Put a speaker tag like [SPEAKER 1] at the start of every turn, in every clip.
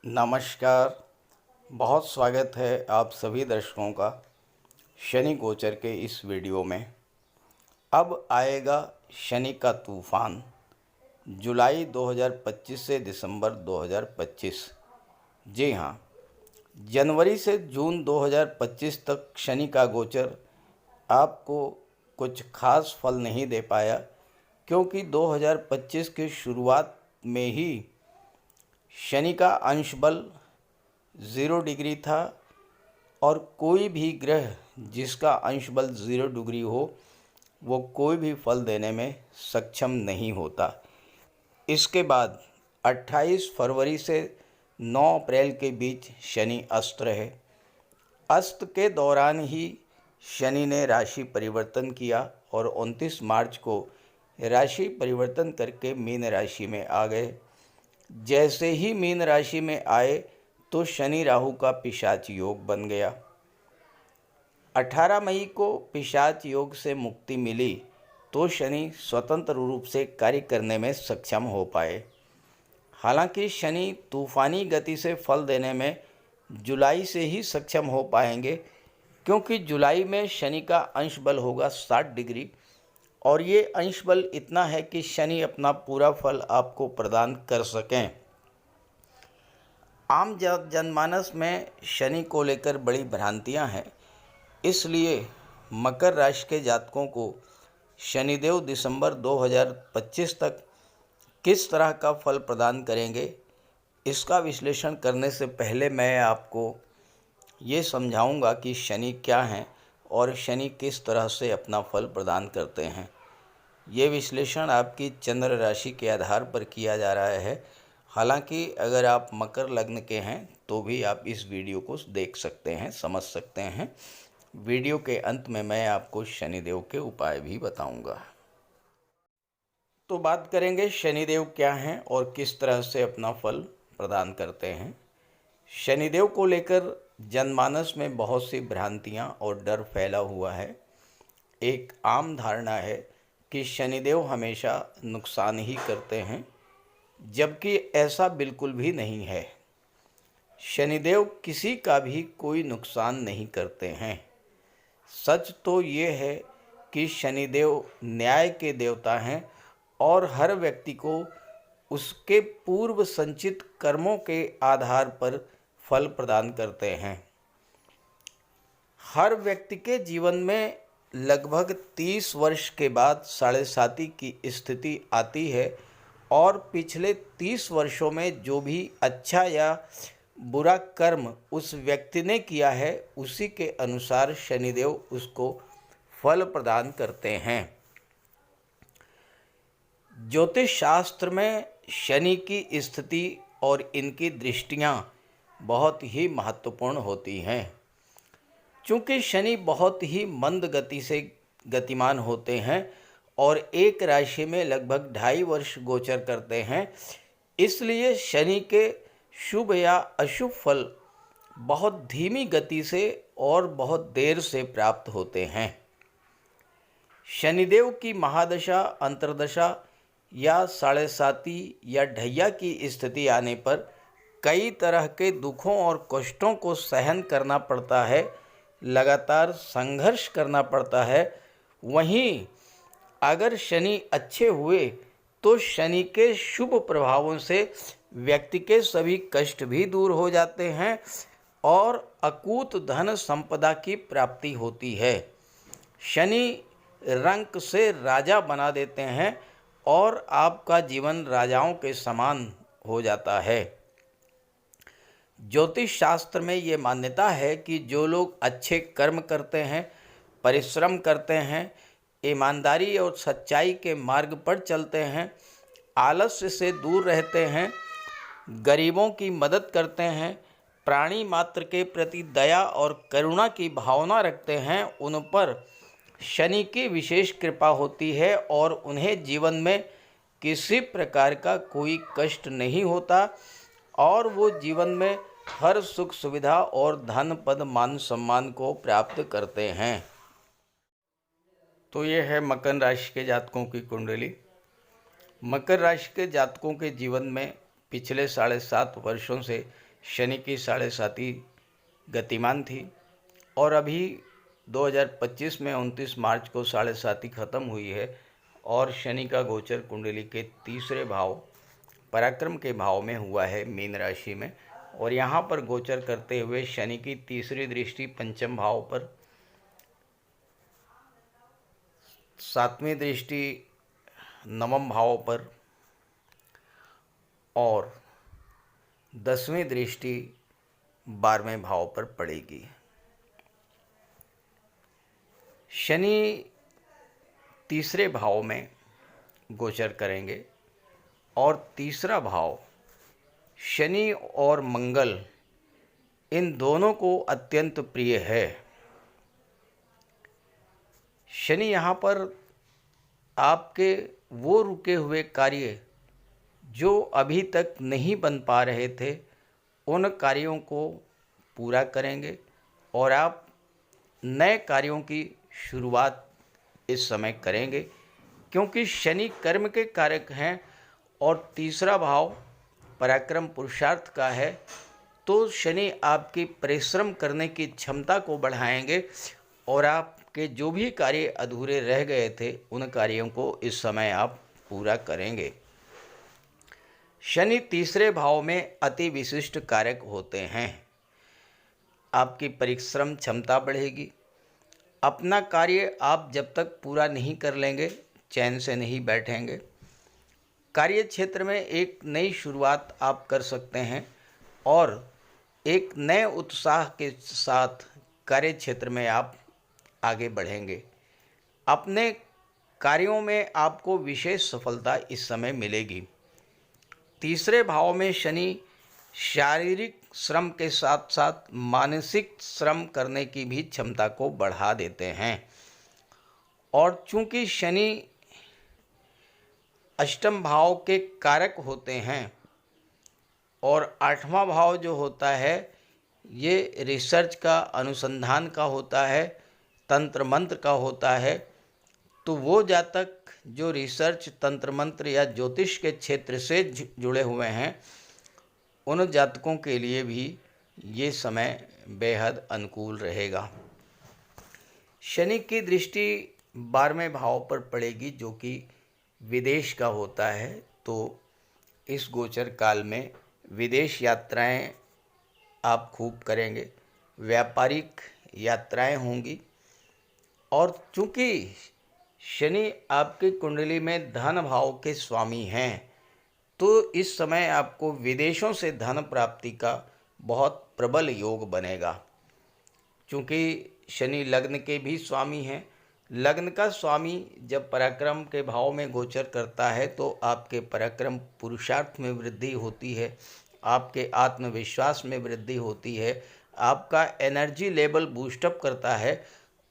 [SPEAKER 1] नमस्कार। बहुत स्वागत है आप सभी दर्शकों का शनि गोचर के इस वीडियो में। अब आएगा शनि का तूफान जुलाई 2025 से दिसंबर 2025। जी हाँ, जनवरी से जून 2025 तक शनि का गोचर आपको कुछ खास फल नहीं दे पाया, क्योंकि 2025 की शुरुआत में ही शनि का अंश बल 0 डिग्री था और कोई भी ग्रह जिसका अंश बल 0 डिग्री हो वो कोई भी फल देने में सक्षम नहीं होता। इसके बाद 28 फरवरी से 9 अप्रैल के बीच शनि अस्त रहे। अस्त के दौरान ही शनि ने राशि परिवर्तन किया और 29 मार्च को राशि परिवर्तन करके मीन राशि में आ गए। जैसे ही मीन राशि में आए तो शनि राहु का पिशाच योग बन गया। 18 मई को पिशाच योग से मुक्ति मिली तो शनि स्वतंत्र रूप से कार्य करने में सक्षम हो पाए। हालांकि शनि तूफानी गति से फल देने में जुलाई से ही सक्षम हो पाएंगे, क्योंकि जुलाई में शनि का अंश बल होगा 60 डिग्री और ये अंश बल इतना है कि शनि अपना पूरा फल आपको प्रदान कर सकें। आम जनमानस में शनि को लेकर बड़ी भ्रांतियां हैं, इसलिए मकर राशि के जातकों को शनिदेव दिसंबर 2025 तक किस तरह का फल प्रदान करेंगे, इसका विश्लेषण करने से पहले मैं आपको ये समझाऊंगा कि शनि क्या हैं और शनि किस तरह से अपना फल प्रदान करते हैं। ये विश्लेषण आपकी चंद्र राशि के आधार पर किया जा रहा है। हालांकि अगर आप मकर लग्न के हैं तो भी आप इस वीडियो को देख सकते हैं, समझ सकते हैं। वीडियो के अंत में मैं आपको शनिदेव के उपाय भी बताऊंगा। तो बात करेंगे शनिदेव क्या हैं और किस तरह से अपना फल प्रदान करते हैं। शनिदेव को लेकर जनमानस में बहुत सी भ्रांतियां और डर फैला हुआ है। एक आम धारणा है कि शनिदेव हमेशा नुकसान ही करते हैं, जबकि ऐसा बिल्कुल भी नहीं है। शनिदेव किसी का भी कोई नुकसान नहीं करते हैं। सच तो ये है कि शनिदेव न्याय के देवता हैं और हर व्यक्ति को उसके पूर्व संचित कर्मों के आधार पर फल प्रदान करते हैं। हर व्यक्ति के जीवन में लगभग 30 वर्ष के बाद साढ़े साती की स्थिति आती है और पिछले 30 वर्षों में जो भी अच्छा या बुरा कर्म उस व्यक्ति ने किया है उसी के अनुसार शनिदेव उसको फल प्रदान करते हैं। ज्योतिष शास्त्र में शनि की स्थिति और इनकी दृष्टियां बहुत ही महत्वपूर्ण होती हैं। चूँकि शनि बहुत ही मंद गति से गतिमान होते हैं और एक राशि में लगभग 2.5 वर्ष गोचर करते हैं, इसलिए शनि के शुभ या अशुभ फल बहुत धीमी गति से और बहुत देर से प्राप्त होते हैं। शनिदेव की महादशा, अंतर्दशा या साढ़े साती या ढैया की स्थिति आने पर कई तरह के दुखों और कष्टों को सहन करना पड़ता है, लगातार संघर्ष करना पड़ता है। वहीं अगर शनि अच्छे हुए तो शनि के शुभ प्रभावों से व्यक्ति के सभी कष्ट भी दूर हो जाते हैं और अकूत धन संपदा की प्राप्ति होती है। शनि रंक से राजा बना देते हैं और आपका जीवन राजाओं के समान हो जाता है। ज्योतिष शास्त्र में ये मान्यता है कि जो लोग अच्छे कर्म करते हैं, परिश्रम करते हैं, ईमानदारी और सच्चाई के मार्ग पर चलते हैं, आलस्य से दूर रहते हैं, गरीबों की मदद करते हैं, प्राणी मात्र के प्रति दया और करुणा की भावना रखते हैं, उन पर शनि की विशेष कृपा होती है और उन्हें जीवन में किसी प्रकार का कोई कष्ट नहीं होता और वो जीवन में हर सुख सुविधा और धन पद मान सम्मान को प्राप्त करते हैं। तो ये है मकर राशि के जातकों की कुंडली। मकर राशि के जातकों के जीवन में पिछले 7.5 वर्षों से शनि की साढ़े साती गतिमान थी और अभी 2025 में 29 मार्च को साढ़े साती खत्म हुई है और शनि का गोचर कुंडली के तीसरे भाव पराक्रम के भाव में हुआ है, मीन राशि में। और यहाँ पर गोचर करते हुए शनि की तीसरी दृष्टि पंचम भाव पर, सातवीं दृष्टि नवम भाव पर और 10वीं दृष्टि 12वें भाव पर पड़ेगी। शनि तीसरे भाव में गोचर करेंगे और तीसरा भाव शनि और मंगल इन दोनों को अत्यंत प्रिय है। शनि यहाँ पर आपके वो रुके हुए कार्य जो अभी तक नहीं बन पा रहे थे, उन कार्यों को पूरा करेंगे और आप नए कार्यों की शुरुआत इस समय करेंगे, क्योंकि शनि कर्म के कारक हैं और तीसरा भाव पराक्रम पुरुषार्थ का है। तो शनि आपकी परिश्रम करने की क्षमता को बढ़ाएंगे और आपके जो भी कार्य अधूरे रह गए थे, उन कार्यों को इस समय आप पूरा करेंगे। शनि तीसरे भाव में अति विशिष्ट कारक होते हैं। आपकी परिश्रम क्षमता बढ़ेगी। अपना कार्य आप जब तक पूरा नहीं कर लेंगे, चैन से नहीं बैठेंगे। कार्य क्षेत्र में एक नई शुरुआत आप कर सकते हैं और एक नए उत्साह के साथ कार्य क्षेत्र में आप आगे बढ़ेंगे। अपने कार्यों में आपको विशेष सफलता इस समय मिलेगी। तीसरे भाव में शनि शारीरिक श्रम के साथ साथ मानसिक श्रम करने की भी क्षमता को बढ़ा देते हैं। और चूंकि शनि अष्टम भाव के कारक होते हैं और आठवां भाव जो होता है ये रिसर्च का, अनुसंधान का होता है, तंत्र मंत्र का होता है, तो वो जातक जो रिसर्च, तंत्र मंत्र या ज्योतिष के क्षेत्र से जुड़े हुए हैं, उन जातकों के लिए भी ये समय बेहद अनुकूल रहेगा। शनि की दृष्टि 12वें भाव पर पड़ेगी जो कि विदेश का होता है। तो इस गोचर काल में विदेश यात्राएं आप खूब करेंगे, व्यापारिक यात्राएं होंगी। और चूँकि शनि आपकी कुंडली में धन भाव के स्वामी हैं, तो इस समय आपको विदेशों से धन प्राप्ति का बहुत प्रबल योग बनेगा। चूँकि शनि लग्न के भी स्वामी हैं, लग्न का स्वामी जब पराक्रम के भाव में गोचर करता है तो आपके पराक्रम पुरुषार्थ में वृद्धि होती है, आपके आत्मविश्वास में वृद्धि होती है, आपका एनर्जी लेवल बूस्टअप करता है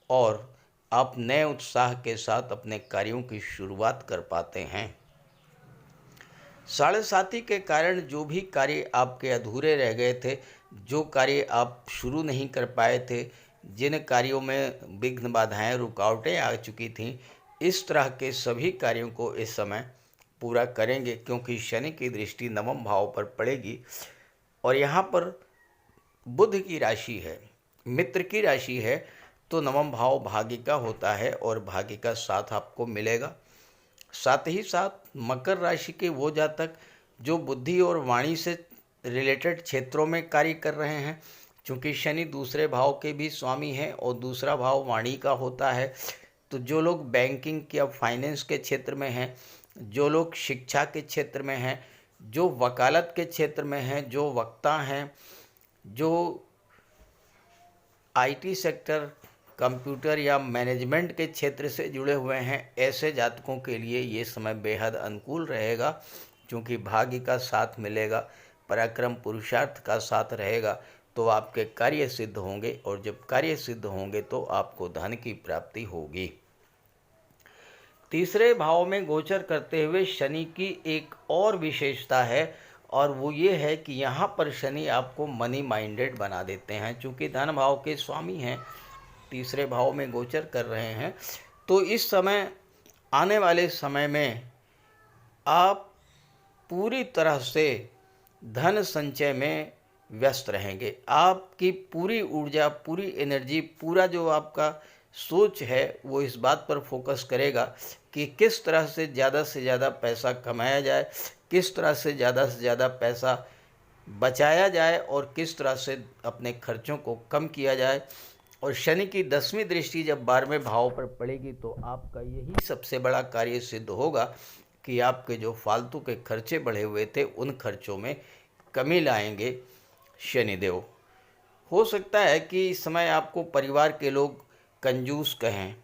[SPEAKER 1] और आप नए उत्साह के साथ अपने कार्यों की शुरुआत कर पाते हैं। साढ़े साती के कारण जो भी कार्य आपके अधूरे रह गए थे, जो कार्य आप शुरू नहीं कर पाए थे, जिन कार्यों में विघ्न, बाधाएं, रुकावटें आ चुकी थीं, इस तरह के सभी कार्यों को इस समय पूरा करेंगे, क्योंकि शनि की दृष्टि नवम भाव पर पड़ेगी और यहाँ पर बुध की राशि है, मित्र की राशि है। तो नवम भाव भाग्य का होता है और भाग्य का साथ आपको मिलेगा। साथ ही साथ मकर राशि के वो जातक जो बुद्धि और वाणी से रिलेटेड क्षेत्रों में कार्य कर रहे हैं, क्योंकि शनि दूसरे भाव के भी स्वामी हैं और दूसरा भाव वाणी का होता है, तो जो लोग बैंकिंग या फाइनेंस के क्षेत्र में हैं, जो लोग शिक्षा के क्षेत्र में हैं, जो वकालत के क्षेत्र में हैं, जो वक्ता हैं, जो आईटी सेक्टर, कंप्यूटर या मैनेजमेंट के क्षेत्र से जुड़े हुए हैं, ऐसे जातकों के लिए ये समय बेहद अनुकूल रहेगा, क्योंकि भाग्य का साथ मिलेगा, पराक्रम पुरुषार्थ का साथ रहेगा, तो आपके कार्य सिद्ध होंगे और जब कार्य सिद्ध होंगे तो आपको धन की प्राप्ति होगी। तीसरे भाव में गोचर करते हुए शनि की एक और विशेषता है और वो ये है कि यहाँ पर शनि आपको मनी माइंडेड बना देते हैं। चूँकि धन भाव के स्वामी हैं, तीसरे भाव में गोचर कर रहे हैं, तो इस समय, आने वाले समय में आप पूरी तरह से धन संचय में व्यस्त रहेंगे। आपकी पूरी ऊर्जा, पूरी एनर्जी, पूरा जो आपका सोच है वो इस बात पर फोकस करेगा कि किस तरह से ज़्यादा पैसा कमाया जाए, किस तरह से ज़्यादा पैसा बचाया जाए और किस तरह से अपने खर्चों को कम किया जाए। और शनि की 10वीं दृष्टि जब 12वें भाव पर पड़ेगी तो आपका यही सबसे बड़ा कार्य सिद्ध होगा कि आपके जो फालतू के खर्चे बढ़े हुए थे उन खर्चों में कमी लाएंगे शनिदेव। हो सकता है कि इस समय आपको परिवार के लोग कंजूस कहें,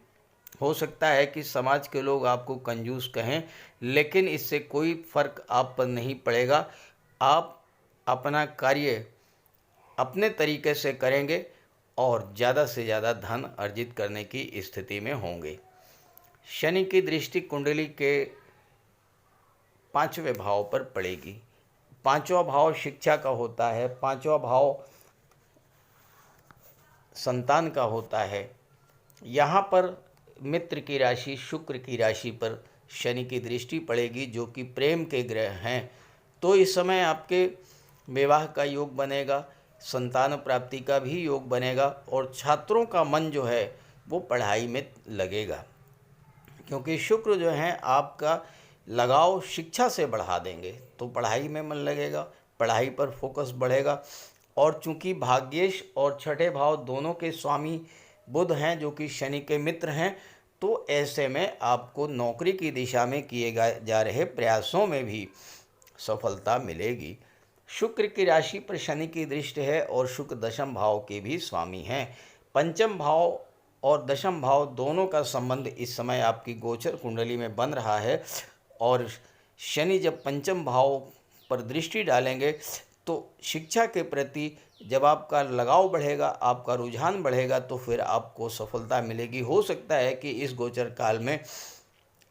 [SPEAKER 1] हो सकता है कि समाज के लोग आपको कंजूस कहें, लेकिन इससे कोई फर्क आप पर नहीं पड़ेगा। आप अपना कार्य अपने तरीके से करेंगे और ज़्यादा से ज़्यादा धन अर्जित करने की स्थिति में होंगे। शनि की दृष्टि कुंडली के 5वें भाव पर पड़ेगी। 5वां भाव शिक्षा का होता है, 5वां भाव संतान का होता है। यहाँ पर मित्र की राशि शुक्र की राशि पर शनि की दृष्टि पड़ेगी जो कि प्रेम के ग्रह हैं। तो इस समय आपके विवाह का योग बनेगा, संतान प्राप्ति का भी योग बनेगा और छात्रों का मन जो है वो पढ़ाई में लगेगा, क्योंकि शुक्र जो है आपका लगाव शिक्षा से बढ़ा देंगे तो पढ़ाई में मन लगेगा, पढ़ाई पर फोकस बढ़ेगा। और चूंकि भाग्येश और छठे भाव दोनों के स्वामी बुध हैं जो कि शनि के मित्र हैं, तो ऐसे में आपको नौकरी की दिशा में किए जा रहे प्रयासों में भी सफलता मिलेगी। शुक्र की राशि पर शनि की दृष्टि है और शुक्र दशम भाव के भी स्वामी हैं। पंचम भाव और दशम भाव दोनों का संबंध इस समय आपकी गोचर कुंडली में बन रहा है और शनि जब पंचम भाव पर दृष्टि डालेंगे तो शिक्षा के प्रति जब आपका लगाव बढ़ेगा, आपका रुझान बढ़ेगा, तो फिर आपको सफलता मिलेगी। हो सकता है कि इस गोचर काल में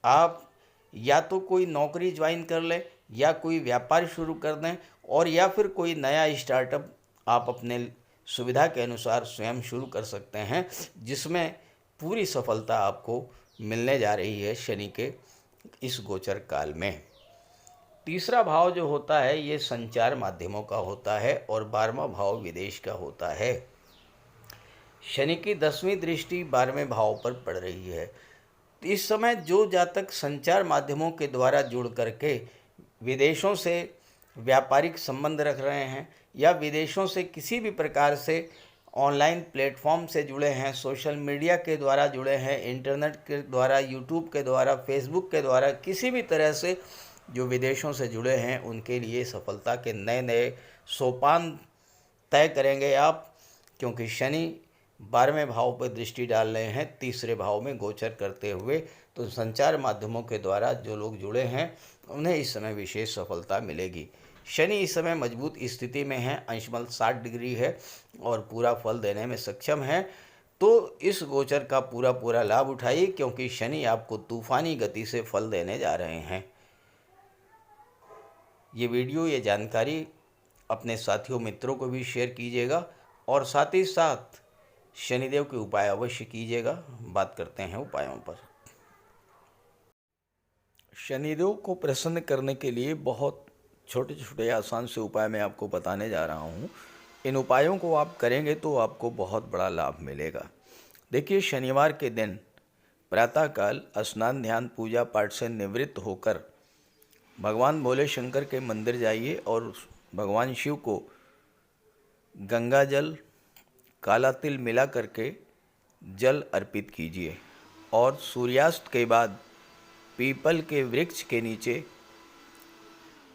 [SPEAKER 1] आप या तो कोई नौकरी ज्वाइन कर लें या कोई व्यापार शुरू कर दें और या फिर कोई नया स्टार्टअप आप अपने सुविधा के अनुसार स्वयं शुरू कर सकते हैं, जिसमें पूरी सफलता आपको मिलने जा रही है शनि के इस गोचर काल में। तीसरा भाव जो होता है ये संचार माध्यमों का होता है और 12वां भाव विदेश का होता है। शनि की 10वीं दृष्टि 12वें भाव पर पड़ रही है। इस समय जो जातक संचार माध्यमों के द्वारा जुड़ करके विदेशों से व्यापारिक संबंध रख रहे हैं या विदेशों से किसी भी प्रकार से ऑनलाइन प्लेटफॉर्म से जुड़े हैं, सोशल मीडिया के द्वारा जुड़े हैं, इंटरनेट के द्वारा, यूट्यूब के द्वारा, फेसबुक के द्वारा, किसी भी तरह से जो विदेशों से जुड़े हैं उनके लिए सफलता के नए नए सोपान तय करेंगे आप, क्योंकि शनि 12वें भाव पर दृष्टि डाल रहे हैं तीसरे भाव में गोचर करते हुए। तो संचार माध्यमों के द्वारा जो लोग जुड़े हैं उन्हें इस समय विशेष सफलता मिलेगी। शनि इस समय मजबूत स्थिति में है, अंशबल 60 डिग्री है और पूरा फल देने में सक्षम है। तो इस गोचर का पूरा लाभ उठाइए, क्योंकि शनि आपको तूफानी गति से फल देने जा रहे हैं। ये वीडियो, ये जानकारी अपने साथियों मित्रों को भी शेयर कीजिएगा और साथ ही साथ शनिदेव के उपाय अवश्य कीजिएगा। बात करते हैं उपायों पर। शनिदेव को प्रसन्न करने के लिए बहुत छोटे छोटे आसान से उपाय मैं आपको बताने जा रहा हूँ। इन उपायों को आप करेंगे तो आपको बहुत बड़ा लाभ मिलेगा। देखिए, शनिवार के दिन प्रातःकाल स्नान ध्यान पूजा पाठ से निवृत्त होकर भगवान भोले शंकर के मंदिर जाइए और भगवान शिव को गंगा जल काला तिल मिला करके जल अर्पित कीजिए और सूर्यास्त के बाद पीपल के वृक्ष के नीचे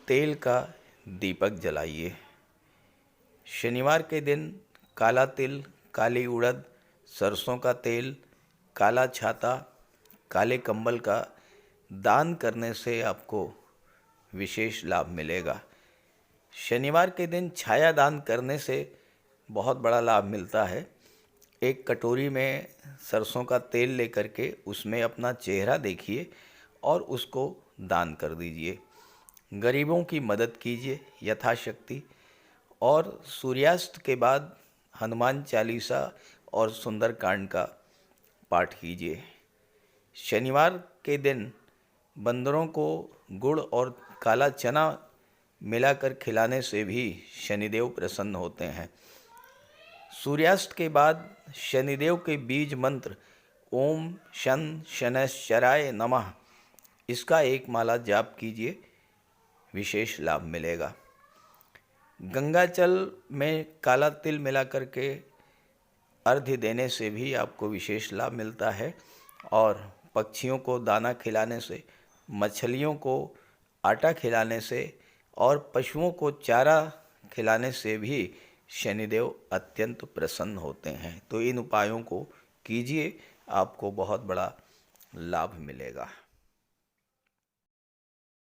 [SPEAKER 1] तेल का दीपक जलाइए। शनिवार के दिन काला तिल, काली उड़द, सरसों का तेल, काला छाता, काले कंबल का दान करने से आपको विशेष लाभ मिलेगा। शनिवार के दिन छाया दान करने से बहुत बड़ा लाभ मिलता है। एक कटोरी में सरसों का तेल लेकर के उसमें अपना चेहरा देखिए और उसको दान कर दीजिए। गरीबों की मदद कीजिए यथाशक्ति और सूर्यास्त के बाद हनुमान चालीसा और सुंदरकांड का पाठ कीजिए। शनिवार के दिन बंदरों को गुड़ और काला चना मिलाकर खिलाने से भी शनिदेव प्रसन्न होते हैं। सूर्यास्त के बाद शनिदेव के बीज मंत्र ओम शन शनैश्चराय नमः, इसका एक माला जाप कीजिए, विशेष लाभ मिलेगा। गंगाजल में काला तिल मिलाकर के अर्घ्य देने से भी आपको विशेष लाभ मिलता है। और पक्षियों को दाना खिलाने से, मछलियों को आटा खिलाने से और पशुओं को चारा खिलाने से भी शनिदेव अत्यंत प्रसन्न होते हैं। तो इन उपायों को कीजिए, आपको बहुत बड़ा लाभ मिलेगा।